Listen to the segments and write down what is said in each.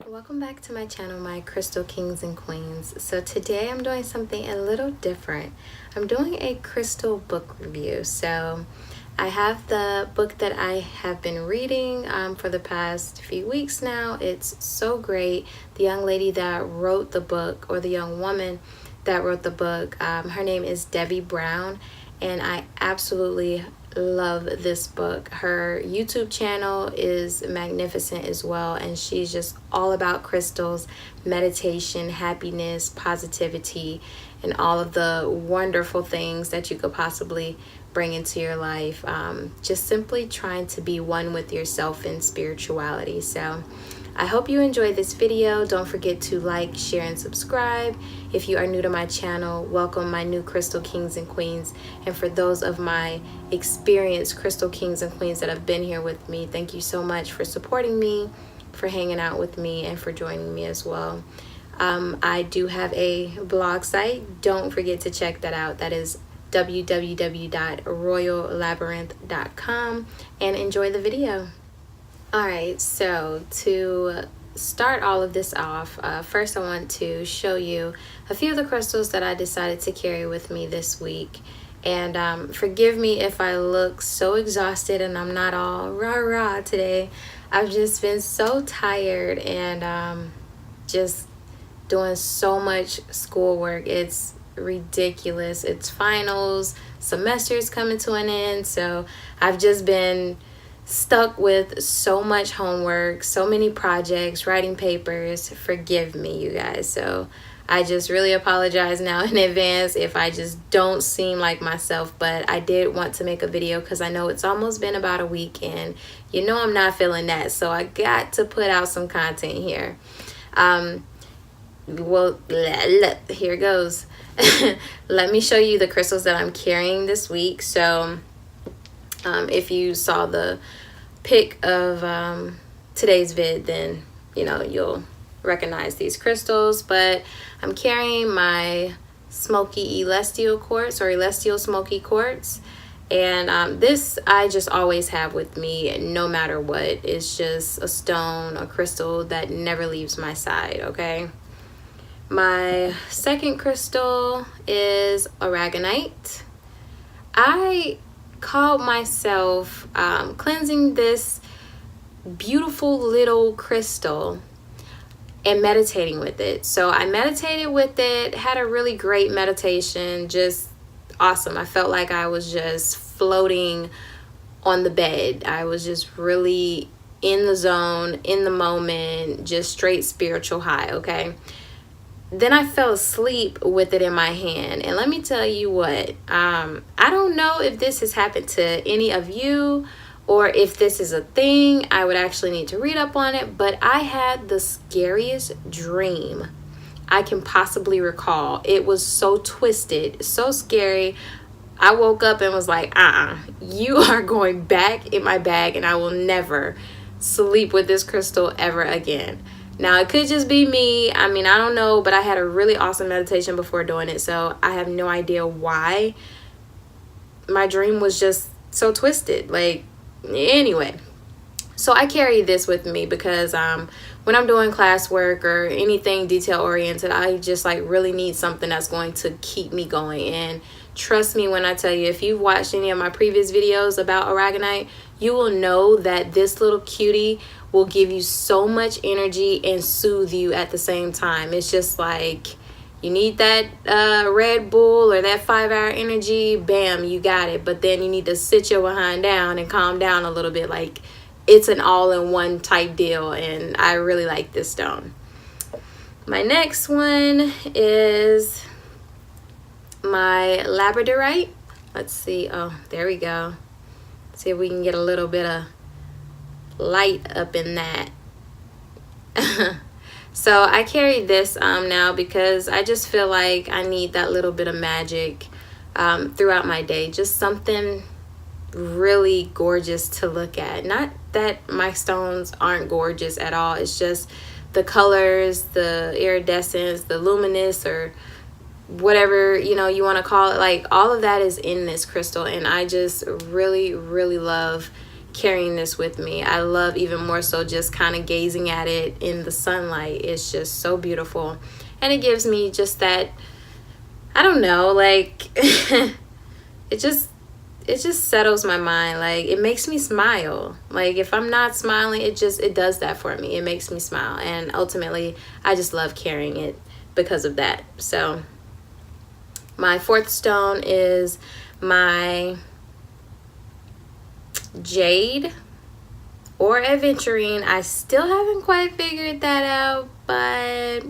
Welcome back to my channel, my crystal kings and queens. So today I'm doing something a little different. I'm doing a crystal book review. So I have the book that I have been reading for the past few weeks now. It's so great. The young lady that wrote the book, or the young woman that wrote the book, her name is Debbie Brown, and I absolutely love this book. Her YouTube channel is magnificent as well, and she's just all about crystals, meditation, happiness, positivity, and all of the wonderful things that you could possibly bring into your life. Just simply trying to be one with yourself in spirituality. So I hope you enjoyed this video. Don't forget to like, share, and subscribe. If you are new to my channel, welcome my new crystal kings and queens. And for those of my experienced crystal kings and queens that have been here with me, thank you so much for supporting me, for hanging out with me, and for joining me as well. I do have a blog site. Don't forget to check that out. That is www.royallabyrinth.com, and enjoy the video. Alright, so to start all of this off, first I want to show you a few of the crystals that I decided to carry with me this week. And forgive me if I look so exhausted and I'm not all rah-rah today. I've just been so tired and just doing so much schoolwork. It's ridiculous. It's finals, semester's coming to an end, so I've just been stuck with so much homework, so many projects, writing papers. Forgive me, you guys. So I just really apologize now in advance if I just don't seem like myself, but I did want to make a video because I know it's almost been about a week and you know I'm not feeling that, so I got to put out some content here. Well, here goes. Let me show you the crystals that I'm carrying this week. So if you saw the pic of today's vid, then you know you'll recognize these crystals. But I'm carrying my smoky celestial quartz, or celestial smoky quartz, and this I just always have with me no matter what. It's just a stone, a crystal that never leaves my side. Okay, my second crystal is aragonite. I called myself cleansing this beautiful little crystal and meditating with it. So I meditated with it, had a really great meditation, just awesome. I felt like I was just floating on the bed. I was just really in the zone, in the moment, just straight spiritual high, okay? Then I fell asleep with it in my hand. And let me tell you what, I don't know if this has happened to any of you or if this is a thing. I would actually need to read up on it, but I had the scariest dream I can possibly recall. It was so twisted, so scary. I woke up and was like, you are going back in my bag and I will never sleep with this crystal ever again. Now, it could just be me. I mean, I don't know, but I had a really awesome meditation before doing it, so I have no idea why my dream was just so twisted. Like, anyway, so I carry this with me because when I'm doing classwork or anything detail oriented, I just like really need something that's going to keep me going. And trust me when I tell you, if you've watched any of my previous videos about aragonite, you will know that this little cutie will give you so much energy and soothe you at the same time. It's just like you need that Red Bull or that 5-hour energy, bam, you got it. But then you need to sit your behind down and calm down a little bit. Like, it's an all-in-one type deal, and I really like this stone. My next one is my labradorite. Let's see. Oh, there we go. Let's see if we can get a little bit of light up in that. So I carry this now because I just feel like I need that little bit of magic throughout my day. Just something really gorgeous to look at. Not that my stones aren't gorgeous at all. It's just the colors, the iridescence, the luminous, or whatever you want to call it. Like, all of that is in this crystal, and I just really love carrying this with me. I love even more so just kind of gazing at it in the sunlight. It's just so beautiful. And it gives me just that, I don't know, like, it just settles my mind. Like, it makes me smile. Like, if I'm not smiling, it does that for me. It makes me smile. And ultimately, I just love carrying it because of that. So my fourth stone is my jade or aventurine. I still haven't quite figured that out, but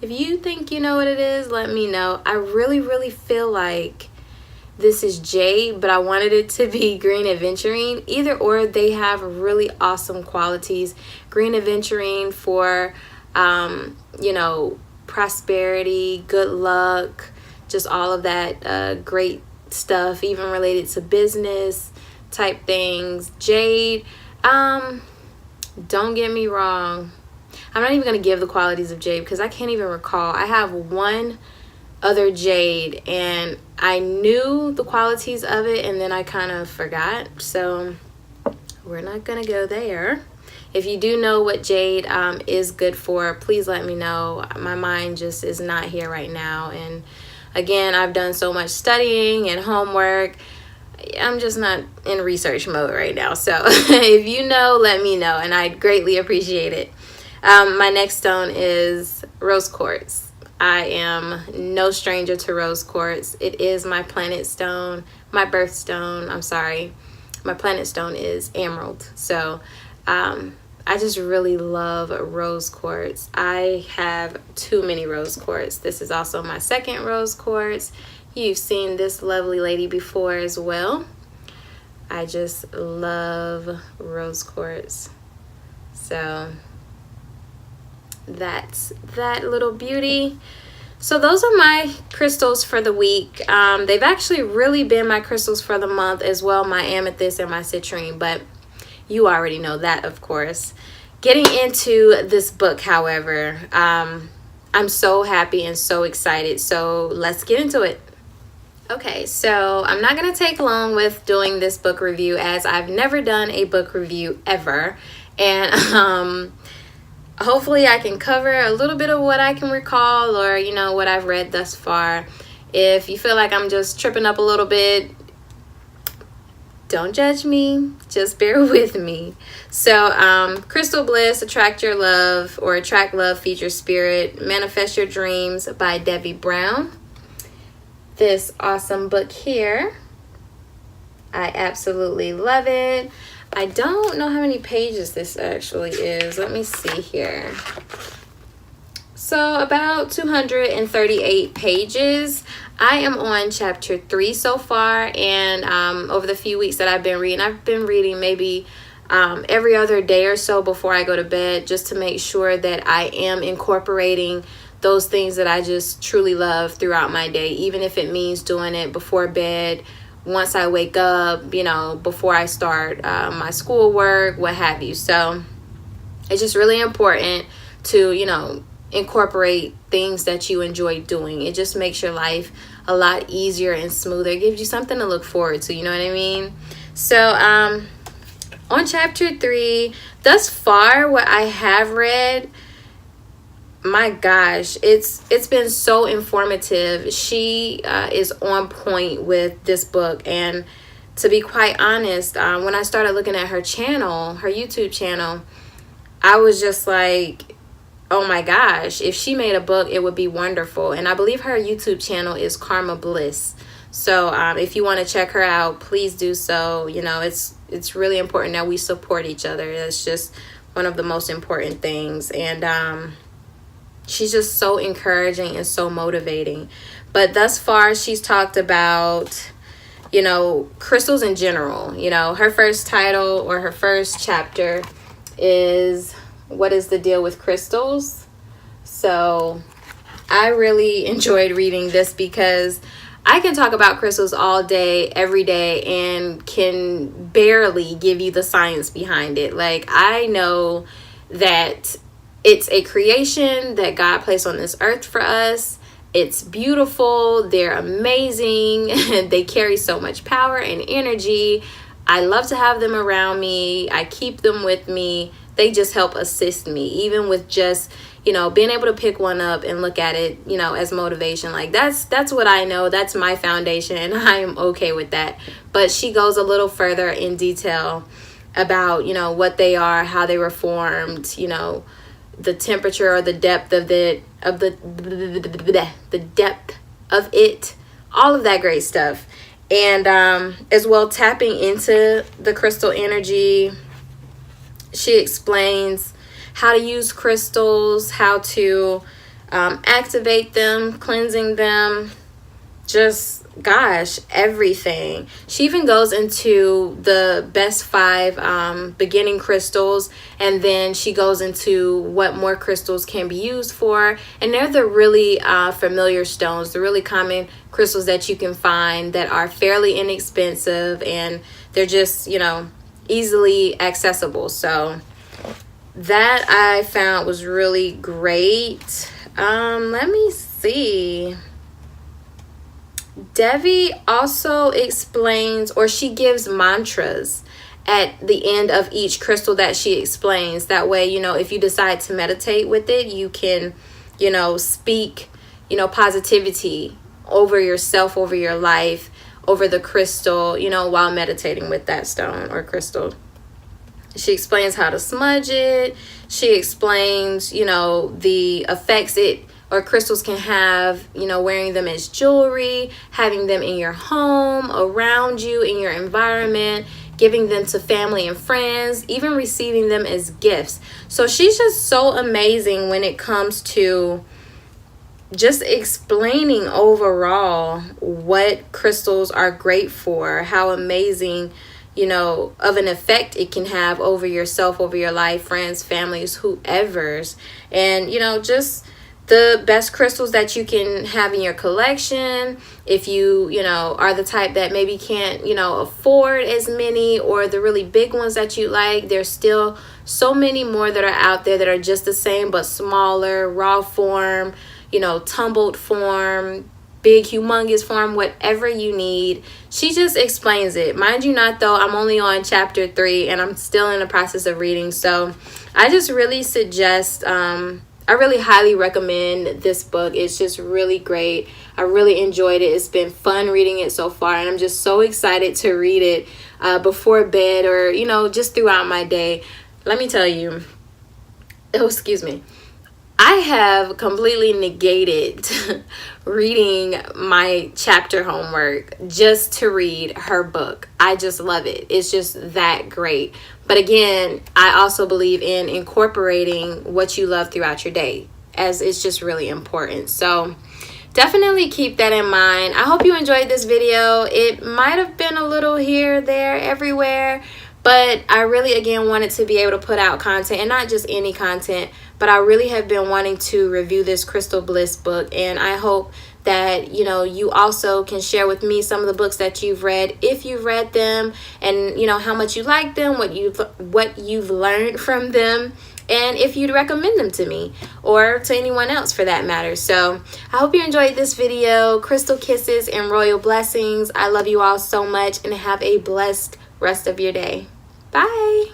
if you think you know what it is, let me know. I really feel like this is jade, but I wanted it to be green aventurine. Either or, they have really awesome qualities. Green aventurine for you know, prosperity, good luck, just all of that great stuff, even related to business type things. Jade, don't get me wrong, I'm not even going to give the qualities of jade because I can't even recall. I have one other jade and I knew the qualities of it and then I kind of forgot, so we're not going to go there. If you do know what jade is good for, please let me know. My mind just is not here right now, and again, I've done so much studying and homework. I'm just not in research mode right now. So if you know, let me know, and I'd greatly appreciate it. My next stone is rose quartz. I am no stranger to rose quartz. It is my planet stone, my birthstone. I'm sorry. My planet stone is emerald. So I just really love rose quartz. I have too many rose quartz. This is also my second rose quartz. You've seen this lovely lady before as well. I just love rose quartz. So that's that little beauty. So those are my crystals for the week. They've actually really been my crystals for the month as well, my amethyst and my citrine, but you already know that, of course. Getting into this book, however, I'm so happy and so excited. So let's get into it. Okay, so I'm not going to take long with doing this book review as I've never done a book review ever. And hopefully I can cover a little bit of what I can recall or, you know, what I've read thus far. If you feel like I'm just tripping up a little bit, don't judge me, just bear with me. So Crystal Bliss, Attract Your Love or Attract Love, Feed Your Spirit, Manifest Your Dreams by Debbie Brown. This awesome book here, I absolutely love it. I don't know how many pages this actually is. Let me see here. So about 238 pages. I am on chapter 3 so far, and over the few weeks that I've been reading maybe every other day or so before I go to bed, just to make sure that I am incorporating those things that I just truly love throughout my day, even if it means doing it before bed, once I wake up, you know, before I start my schoolwork, what have you. So it's just really important to, you know, incorporate things that you enjoy doing. It just makes your life a lot easier and smoother. It gives you something to look forward to, you know what I mean? So on chapter 3, thus far what I have read, my gosh, it's been so informative. She is on point with this book, and to be quite honest, when I started looking at her channel, her YouTube channel, I was just like, oh my gosh, if she made a book, it would be wonderful. And I believe her YouTube channel is Karma Bliss. So if you want to check her out, please do so. You know, it's really important that we support each other. That's just one of the most important things. And she's just so encouraging and so motivating. But thus far, she's talked about, you know, crystals in general. You know, her first title or her first chapter is What is the Deal with Crystals? So I really enjoyed reading this because I can talk about crystals all day, every day, and can barely give you the science behind it. Like, I know that it's a creation that God placed on this earth for us. It's beautiful. They're amazing. They carry so much power and energy. I love to have them around me. I keep them with me. They just help assist me, even with just, you know, being able to pick one up and look at it, you know, as motivation. Like that's what I know. That's my foundation, and I am okay with that. But she goes a little further in detail about, you know, what they are, how they were formed, you know, the temperature or the depth of the depth of it, all of that great stuff. And as well, tapping into the crystal energy. She explains how to use crystals, how to activate them, cleansing them, just, gosh, everything. She even goes into the best 5 beginning crystals, and then she goes into what more crystals can be used for. And they're the really familiar stones, the really common crystals that you can find that are fairly inexpensive, and they're just, you know, easily accessible. So that I found was really great. Let me see. Devi also explains, or she gives mantras at the end of each crystal that she explains. That way, you know, if you decide to meditate with it, you can, you know, speak, you know, positivity over yourself, over your life, over the crystal, you know, while meditating with that stone or crystal. She explains how to smudge it. She explains, you know, the effects it or crystals can have, you know, wearing them as jewelry, having them in your home, around you, in your environment, giving them to family and friends, even receiving them as gifts. So she's just so amazing when it comes to just explaining overall what crystals are great for, how amazing, you know, of an effect it can have over yourself, over your life, friends, families, whoever's. And, you know, just the best crystals that you can have in your collection. If you know, are the type that maybe can't, you know, afford as many, or the really big ones that you like, there's still so many more that are out there that are just the same but smaller, raw form, you know, tumbled form, big, humongous form, whatever you need. She just explains it. Mind you not, though, I'm only on chapter 3 and I'm still in the process of reading. So I just really suggest, I really highly recommend this book. It's just really great. I really enjoyed it. It's been fun reading it so far, and I'm just so excited to read it before bed, or, you know, just throughout my day. Let me tell you, oh, excuse me. I have completely negated reading my chapter homework just to read her book. I just love it. It's just that great. But again, I also believe in incorporating what you love throughout your day, as it's just really important. So definitely keep that in mind. I hope you enjoyed this video. It might have been a little here, there, everywhere, but I really, again, wanted to be able to put out content, and not just any content, but I really have been wanting to review this Crystal Bliss book, and I hope that, you know, you also can share with me some of the books that you've read, if you've read them, and, you know, how much you like them, what you've learned from them, and if you'd recommend them to me or to anyone else for that matter. So I hope you enjoyed this video. Crystal kisses and royal blessings. I love you all so much, and have a blessed rest of your day. Bye.